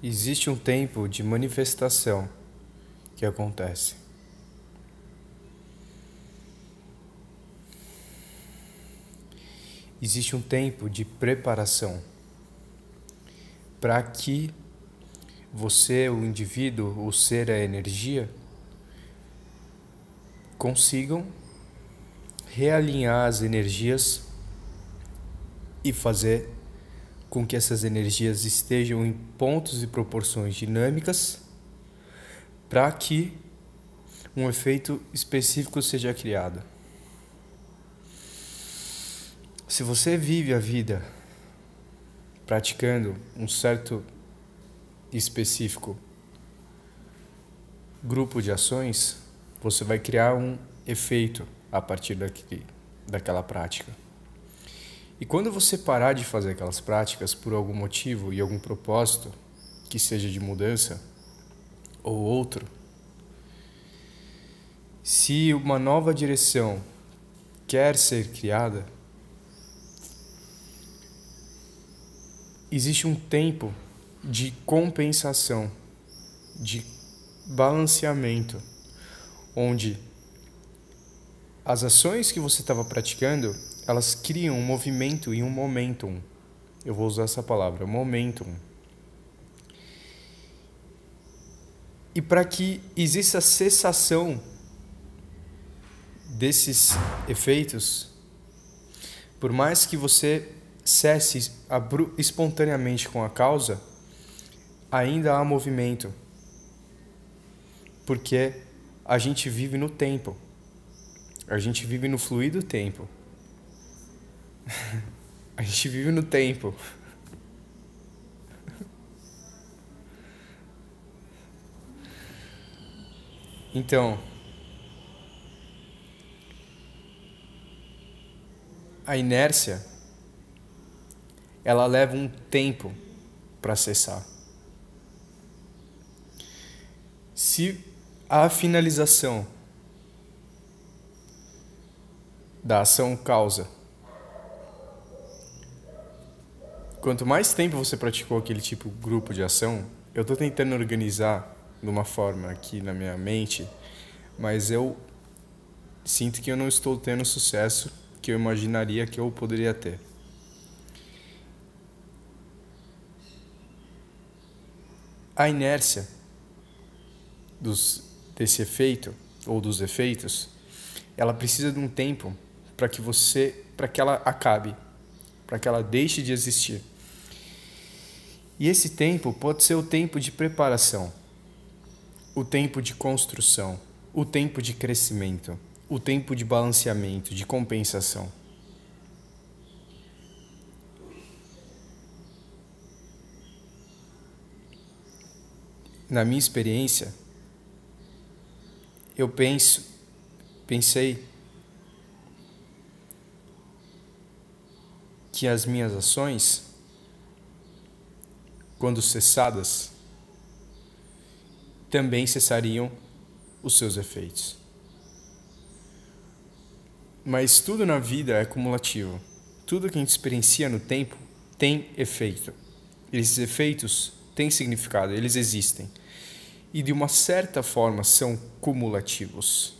Existe um tempo de manifestação que acontece. Existe um tempo de preparação para que você, o indivíduo, o ser, a energia, consigam realinhar as energias e fazer com que essas energias estejam em pontos e proporções dinâmicas para que um efeito específico seja criado. Se você vive a vida praticando um certo específico grupo de ações, você vai criar um efeito a partir daquela prática. E quando você parar de fazer aquelas práticas por algum motivo e algum propósito, que seja de mudança ou outro, se uma nova direção quer ser criada, existe um tempo de compensação, de balanceamento, onde as ações que você estava praticando, elas criam um movimento e um momentum. Eu vou usar essa palavra, momentum. E para que exista cessação desses efeitos, por mais que você cesse espontaneamente com a causa, ainda há movimento, porque a gente vive no tempo, a gente vive no fluir do tempo, a gente vive no tempo. Então, a inércia, ela leva um tempo para cessar. Se a finalização da ação causa, quanto mais tempo você praticou aquele tipo de grupo de ação, eu estou tentando organizar de uma forma aqui na minha mente, mas eu sinto que eu não estou tendo o sucesso que eu imaginaria que eu poderia ter. A inércia desse efeito, ou dos efeitos, ela precisa de um tempo para que ela acabe, para que ela deixe de existir. E esse tempo pode ser o tempo de preparação, o tempo de construção, o tempo de crescimento, o tempo de balanceamento, de compensação. Na minha experiência, eu pensei que as minhas ações, quando cessadas, também cessariam os seus efeitos. Mas tudo na vida é cumulativo. Tudo que a gente experiencia no tempo tem efeito. Esses efeitos têm significado, eles existem. E de uma certa forma são cumulativos.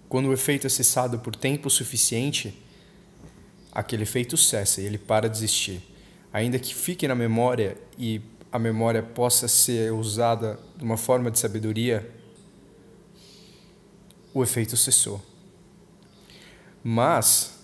Quando o efeito é cessado por tempo suficiente, aquele efeito cessa e ele para de existir. Ainda que fique na memória e a memória possa ser usada de uma forma de sabedoria, o efeito cessou. Mas,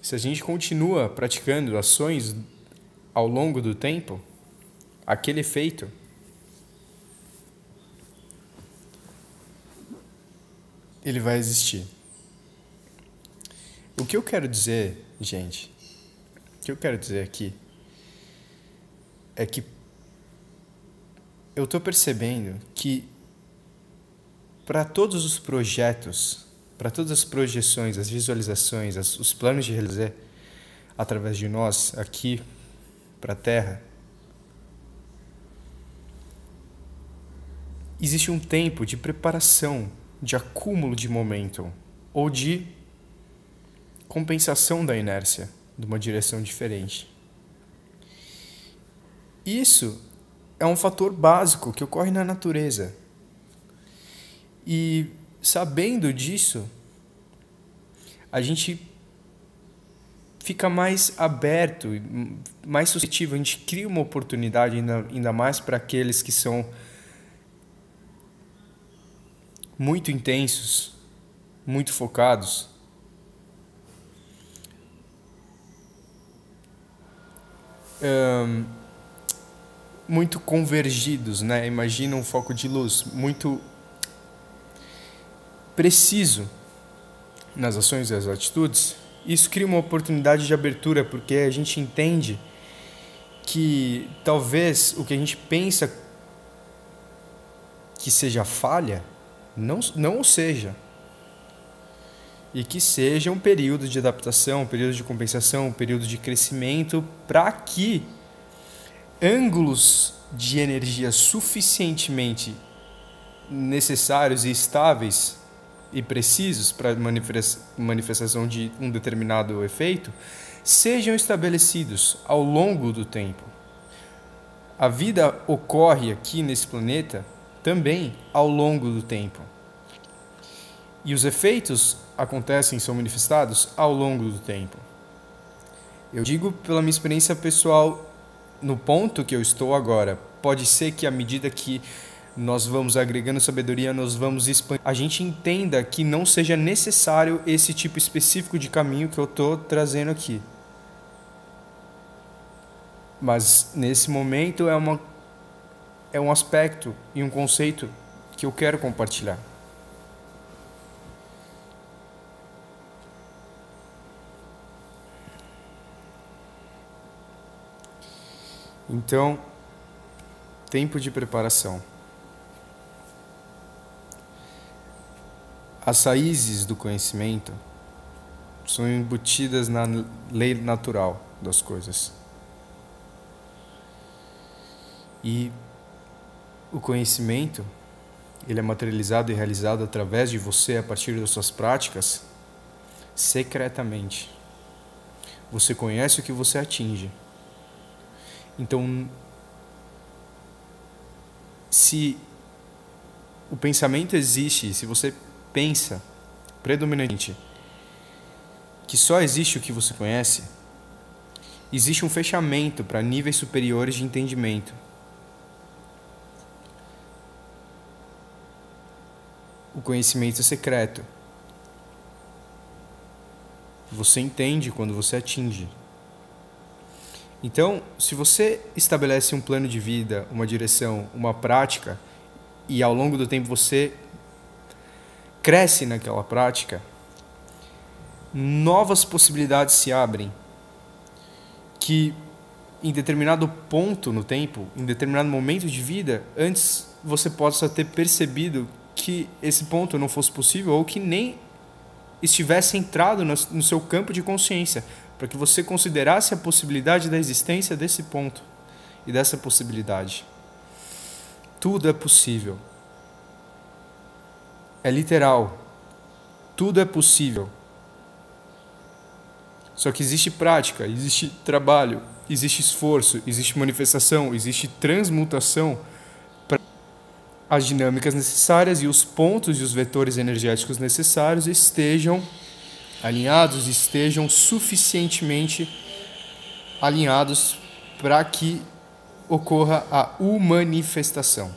se a gente continua praticando ações ao longo do tempo, aquele efeito ele vai existir. O que eu quero dizer, gente, o que eu quero dizer aqui é que eu estou percebendo que para todos os projetos, para todas as projeções, as visualizações, os planos de realizar através de nós aqui para a Terra, existe um tempo de preparação, de acúmulo de momentum ou de compensação da inércia de uma direção diferente. Isso é um fator básico que ocorre na natureza. E sabendo disso, a gente fica mais aberto, mais suscetível, a gente cria uma oportunidade ainda mais para aqueles que são muito intensos, muito focados. Muito convergidos, né? Imagina um foco de luz muito preciso nas ações e as atitudes. Isso cria uma oportunidade de abertura, porque a gente entende que talvez o que a gente pensa que seja falha, não o seja. E que seja um período de adaptação, um período de compensação, um período de crescimento, para que ângulos de energia suficientemente necessários e estáveis e precisos para a manifestação de um determinado efeito sejam estabelecidos ao longo do tempo. A vida ocorre aqui nesse planeta também ao longo do tempo. E os efeitos acontecem, são manifestados ao longo do tempo. Eu digo pela minha experiência pessoal, no ponto que eu estou agora. Pode ser que à medida que nós vamos agregando sabedoria, nós vamos expandir, a gente entenda que não seja necessário esse tipo específico de caminho que eu estou trazendo aqui. Mas nesse momento é um aspecto e um conceito que eu quero compartilhar. Então, tempo de preparação. As raízes do conhecimento são embutidas na lei natural das coisas. E o conhecimento, ele é materializado e realizado através de você a partir das suas práticas, secretamente. Você conhece o que você atinge. Então, se o pensamento existe, se você pensa predominantemente que só existe o que você conhece, existe um fechamento para níveis superiores de entendimento. O conhecimento é secreto. Você entende quando você atinge. Então, se você estabelece um plano de vida, uma direção, uma prática, e ao longo do tempo você cresce naquela prática, novas possibilidades se abrem que em determinado ponto no tempo, em determinado momento de vida, antes você possa ter percebido que esse ponto não fosse possível ou que nem estivesse entrado no seu campo de consciência, para que você considerasse a possibilidade da existência desse ponto e dessa possibilidade. Tudo é possível. É literal. Tudo é possível. Só que existe prática, existe trabalho, existe esforço, existe manifestação, existe transmutação para as dinâmicas necessárias e os pontos e os vetores energéticos necessários estejam alinhados, estejam suficientemente alinhados para que ocorra a humanifestação.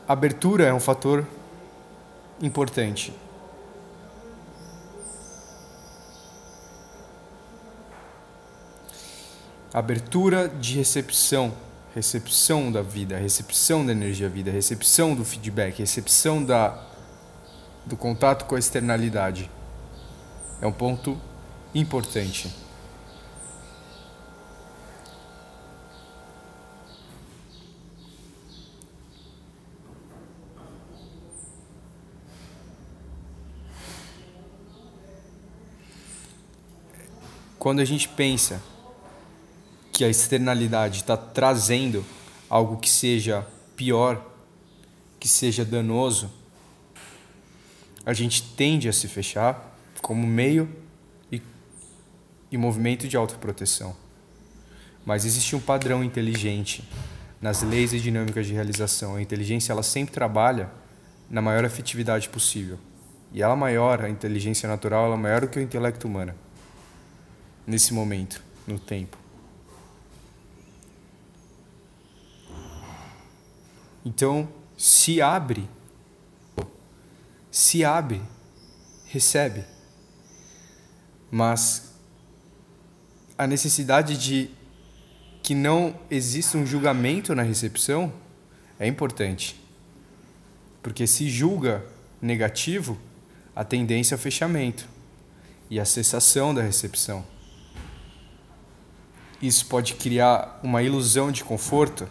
Abertura é um fator importante. Abertura de recepção da vida, recepção da energia vida, recepção do feedback, recepção do contato com a externalidade. É um ponto importante. Quando a gente pensa que a externalidade está trazendo algo que seja pior, que seja danoso, a gente tende a se fechar como meio e movimento de autoproteção. Mas existe um padrão inteligente nas leis e dinâmicas de realização. A inteligência ela sempre trabalha na maior efetividade possível. E ela maior, a inteligência natural, ela é maior do que o intelecto humano. Nesse momento, no tempo. Então, se abre, recebe. Mas a necessidade de que não exista um julgamento na recepção é importante. Porque se julga negativo, a tendência é ao fechamento e a cessação da recepção. Isso pode criar uma ilusão de conforto,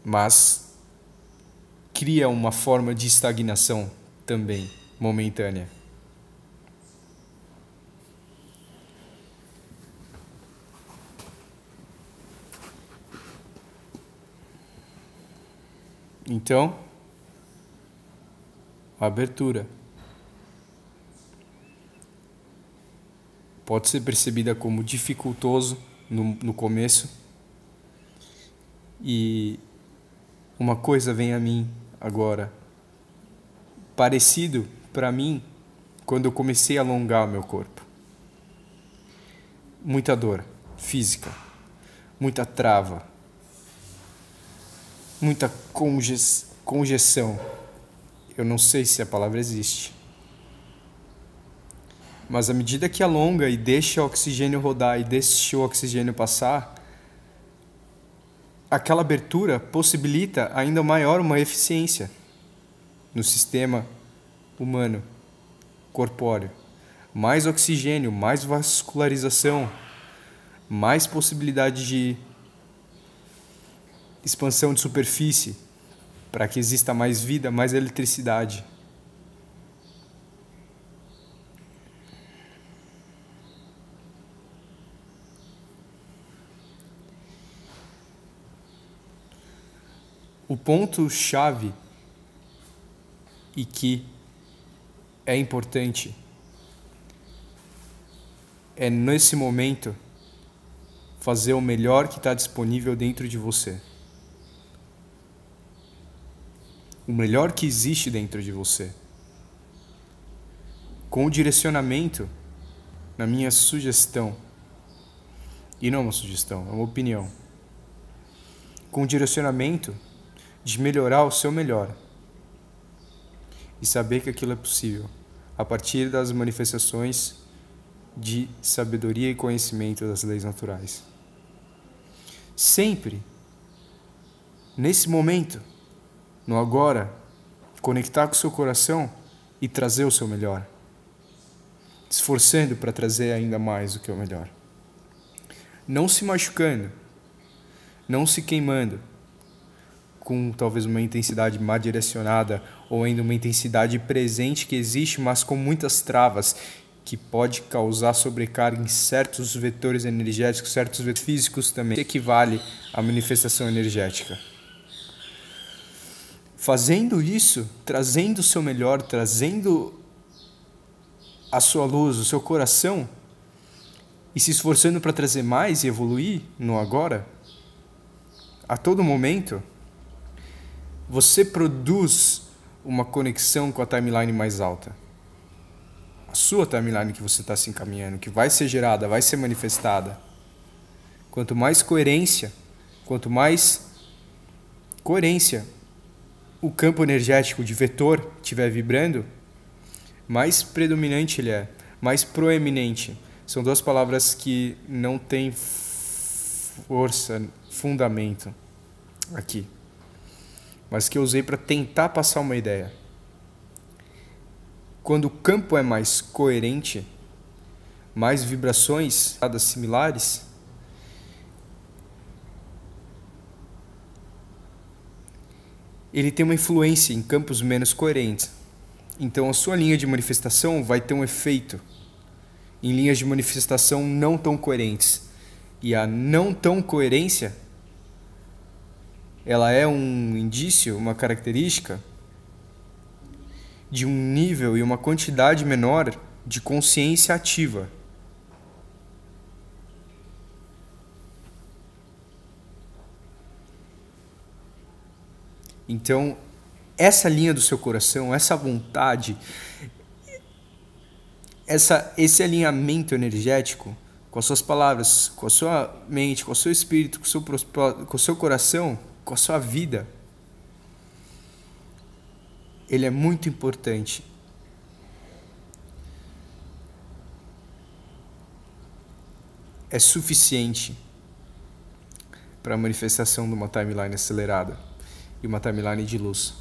mas cria uma forma de estagnação também, momentânea. Então, a abertura pode ser percebida como dificultoso no começo, e uma coisa vem a mim agora, parecido para mim quando eu comecei a alongar o meu corpo. Muita dor física, muita trava, muita conjeção. Eu não sei se a palavra existe. Mas à medida que alonga e deixa o oxigênio rodar e deixa o oxigênio passar, aquela abertura possibilita ainda maior uma eficiência no sistema humano, corpóreo. Mais oxigênio, mais vascularização, mais possibilidade de expansão de superfície, para que exista mais vida, mais eletricidade. O ponto-chave e que é importante é, nesse momento, fazer o melhor que está disponível dentro de você. O melhor que existe dentro de você. Com o direcionamento, na minha sugestão, e não é uma sugestão, é uma opinião, com o direcionamento de melhorar o seu melhor e saber que aquilo é possível a partir das manifestações de sabedoria e conhecimento das leis naturais. Sempre, nesse momento, no agora, conectar com o seu coração e trazer o seu melhor, esforçando para trazer ainda mais do que o melhor. Não se machucando, não se queimando, com talvez uma intensidade mal direcionada ou ainda uma intensidade presente que existe, mas com muitas travas, que pode causar sobrecarga em certos vetores energéticos, certos vetores físicos também, que equivale à manifestação energética. Fazendo isso, trazendo o seu melhor, trazendo a sua luz, o seu coração, e se esforçando para trazer mais e evoluir no agora, a todo momento, você produz uma conexão com a timeline mais alta. A sua timeline que você está se encaminhando, que vai ser gerada, vai ser manifestada. Quanto mais coerência o campo energético de vetor estiver vibrando, mais predominante ele é, mais proeminente. São duas palavras que não têm força, fundamento aqui, mas que eu usei para tentar passar uma ideia. Quando o campo é mais coerente, mais vibrações similares, ele tem uma influência em campos menos coerentes. Então a sua linha de manifestação vai ter um efeito em linhas de manifestação não tão coerentes. E a não tão coerência, ela é um indício, uma característica de um nível e uma quantidade menor de consciência ativa. Então, essa linha do seu coração, essa vontade, esse alinhamento energético com as suas palavras, com a sua mente, com o seu espírito, com o seu coração, com a sua vida, ele é muito importante. É suficiente para a manifestação de uma timeline acelerada e uma timeline de luz.